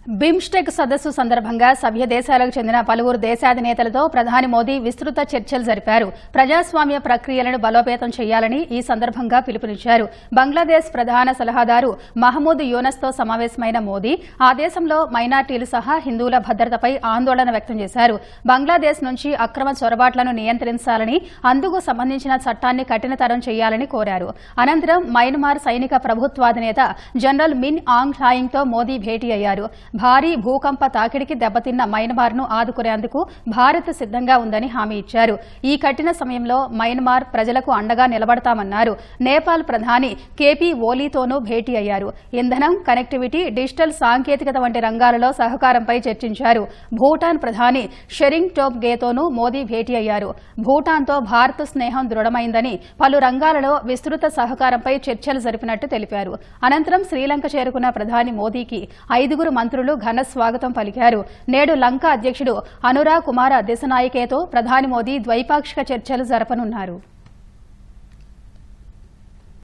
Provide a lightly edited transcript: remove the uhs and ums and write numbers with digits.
BIMSTEC సదస్సు సందర్భంగా సభ్య దేశాలకు చెందిన పలువురు దేశాధినేతలతో ప్రధాని మోదీ విస్తృత చర్చలు జరిపారు. ప్రజాస్వామ్య ప్రక్రియలను బలోపేతం చేయాలని ఈ సందర్భంగా పిలుపునిచ్చారు. బంగ్లాదేశ్ ప్రధాన సలహాదారు మహమూద్ యూనస్తో సమావేశమైన మోదీ ఆ దేశంలో మైనార్టీలు సహా హిందువుల భద్రతపై ఆందోళన వ్యక్తం చేశారు. బంగ్లాదేశ్ నుంచి అక్రమ చొరబాట్లను నియంత్రించాలని, అందుకు సంబంధించిన చట్టాన్ని కఠినతరం చేయాలని కోరారు. అనంతరం మయన్మార్ సైనిక ప్రభుత్వాధినేత జనరల్ మిన్ ఆంగ్ హ్లాయింగ్తో మోదీ భేటీ అయ్యారు. భారీ భూకంప తాకిడికి దెబ్బతిన్న మయన్మార్ను ఆదుకునేందుకు భారత్ సిద్దంగా ఉందని హామీ ఇచ్చారు. ఈ కఠిన సమయంలో మయన్మార్ ప్రజలకు అండగా నిలబడతామన్నారు. నేపాల్ ప్రధాని కేపీ ఓలీతోనూ భేటీ అయ్యారు. ఇంధనం, కనెక్టివిటీ, డిజిటల్ సాంకేతికత వంటి రంగాలలో సహకారంపై చర్చించారు. భూటాన్ ప్రధాని షెరింగ్ టోబ్గేతోనూ మోదీ భేటీ అయ్యారు. భూటాన్తో భారత్ స్నేహం దృఢమైందని, పలు రంగాలలో విస్తృత సహకారంపై చర్చలు జరిపినట్టు తెలిపారు. అనంతరం శ్రీలంక చేరుకున్న ప్రధాని మోదీకి 5 మంత్రులు ఘన స్వాగతం పలికారు. నేడు లంక అధ్యక్షుడు అనురా కుమార దిశనాయకేతో ప్రధాని మోదీ ద్వైపాక్షిక చర్చలు జరపనున్నారు.